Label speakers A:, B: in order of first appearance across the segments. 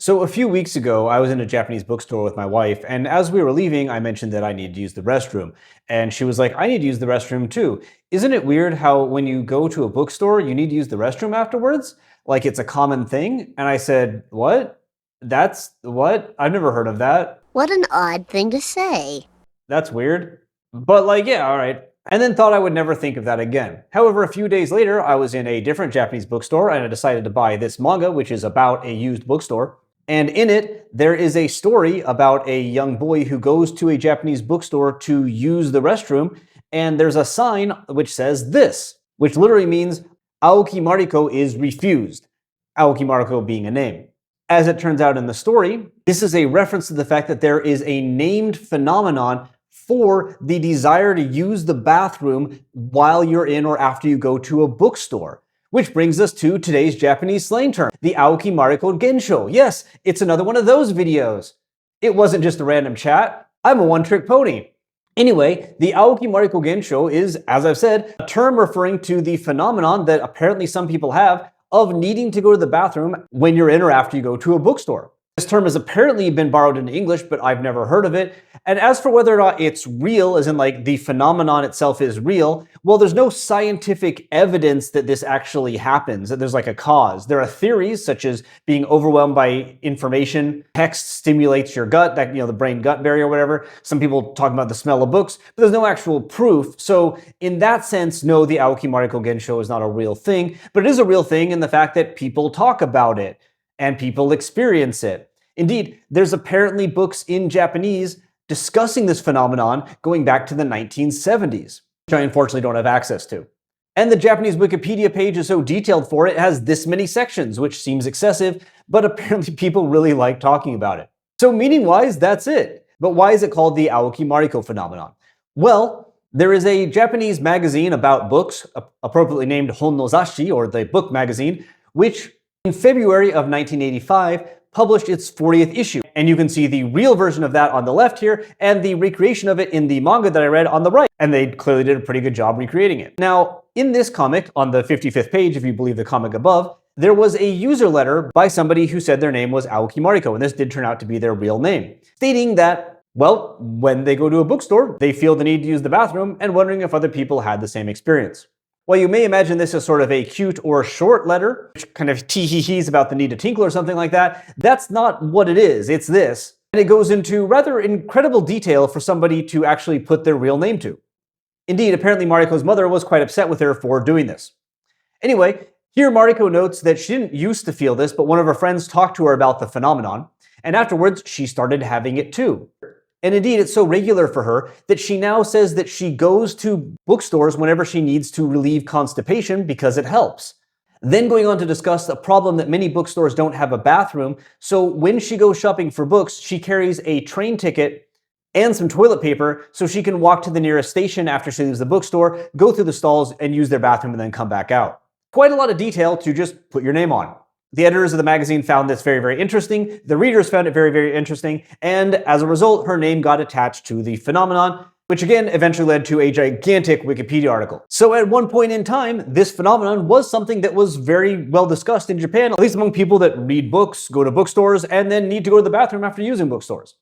A: So a few weeks ago, I was in a Japanese bookstore with my wife, and as we were leaving, I mentioned that I needed to use the restroom. And she was like, I need to use the restroom too. Isn't it weird how when you go to a bookstore, you need to use the restroom afterwards? Like it's a common thing? And I said, what? That's what? I've never heard of that.
B: What an odd thing to say.
A: That's weird. But like, yeah, all right. And then thought I would never think of that again. However, a few days later, I was in a different Japanese bookstore and I decided to buy this manga, which is about a used bookstore. And in it, there is a story about a young boy who goes to a Japanese bookstore to use the restroom, and there's a sign which says this, which literally means Aoki Mariko is refused, Aoki Mariko being a name. As it turns out in the story, this is a reference to the fact that there is a named phenomenon for the desire to use the bathroom while you're in or after you go to a bookstore. Which brings us to today's Japanese slang term, the Aoki Mariko Genshou. Yes, it's another one of those videos. It wasn't just a random chat. I'm a one-trick pony. Anyway, the Aoki Mariko Genshou is, as I've said, a term referring to the phenomenon that apparently some people have of needing to go to the bathroom when you're in or after you go to a bookstore. This term has apparently been borrowed into English, but I've never heard of it. And as for whether or not it's real, as in like the phenomenon itself is real, well, there's no scientific evidence that this actually happens, that there's like a cause. There are theories such as being overwhelmed by information, text stimulates your gut, that, the brain-gut barrier or whatever. Some people talk about the smell of books, but there's no actual proof. So in that sense, no, the Aoki Mariko Genshou is not a real thing, but it is a real thing in the fact that people talk about it and people experience it. Indeed, there's apparently books in Japanese discussing this phenomenon going back to the 1970s, which I unfortunately don't have access to. And the Japanese Wikipedia page is so detailed for it, it has this many sections, which seems excessive, but apparently people really like talking about it. So meaning-wise, that's it. But why is it called the Aoki Mariko Phenomenon? Well, there is a Japanese magazine about books, appropriately named Hon no Zashi, or the book magazine, which in February of 1985 published its 40th issue. And you can see the real version of that on the left here, and the recreation of it in the manga that I read on the right. And they clearly did a pretty good job recreating it. Now, in this comic, on the 55th page, if you believe the comic above, there was a user letter by somebody who said their name was Aoki Mariko, and this did turn out to be their real name, stating that, well, when they go to a bookstore, they feel the need to use the bathroom and wondering if other people had the same experience. While you may imagine this as sort of a cute or short letter, which kind of tee-hee-hees about the need to tinkle or something like that, that's not what it is, it's this. And it goes into rather incredible detail for somebody to actually put their real name to. Indeed, apparently Mariko's mother was quite upset with her for doing this. Anyway, here Mariko notes that she didn't used to feel this, but one of her friends talked to her about the phenomenon, and afterwards she started having it too. And indeed, it's so regular for her that she now says that she goes to bookstores whenever she needs to relieve constipation because it helps. Then going on to discuss a problem that many bookstores don't have a bathroom, so when she goes shopping for books, she carries a train ticket and some toilet paper so she can walk to the nearest station after she leaves the bookstore, go through the stalls, and use their bathroom and then come back out. Quite a lot of detail to just put your name on. The editors of the magazine found this very, very interesting. The readers found it very, very interesting. And as a result, her name got attached to the phenomenon, which again eventually led to a gigantic Wikipedia article. So at one point in time, this phenomenon was something that was very well discussed in Japan, at least among people that read books, go to bookstores, and then need to go to the bathroom after using bookstores.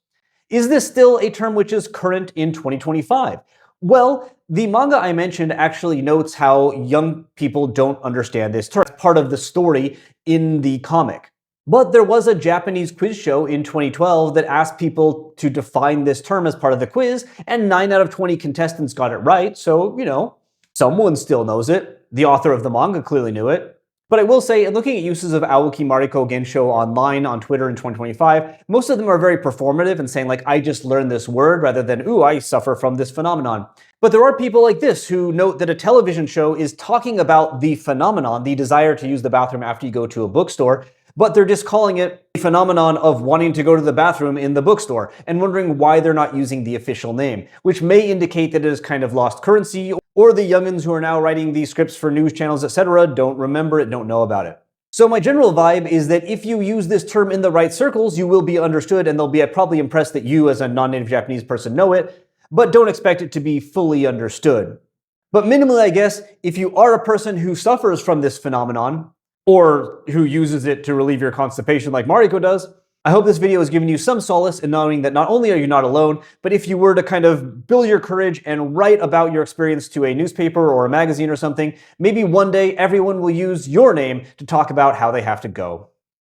A: Is this still a term which is current in 2025? Well, the manga I mentioned actually notes how young people don't understand this term. It's part of the story in the comic. But there was a Japanese quiz show in 2012 that asked people to define this term as part of the quiz, and 9 out of 20 contestants got it right, so, someone still knows it. The author of the manga clearly knew it. But I will say, in looking at uses of Aoki Mariko Genshou online on Twitter in 2025, most of them are very performative and saying like, I just learned this word rather than, ooh, I suffer from this phenomenon. But there are people like this who note that a television show is talking about the phenomenon, the desire to use the bathroom after you go to a bookstore, but they're just calling it the phenomenon of wanting to go to the bathroom in the bookstore and wondering why they're not using the official name, which may indicate that it has kind of lost currency, or the youngins who are now writing these scripts for news channels, etc., don't remember it, don't know about it. So my general vibe is that if you use this term in the right circles, you will be understood and they'll be probably impressed that you as a non-native Japanese person know it, but don't expect it to be fully understood. But minimally, I guess, if you are a person who suffers from this phenomenon, or who uses it to relieve your constipation like Mariko does, I hope this video has given you some solace in knowing that not only are you not alone, but if you were to kind of build your courage and write about your experience to a newspaper or a magazine or something, maybe one day everyone will use your name to talk about how they have to go.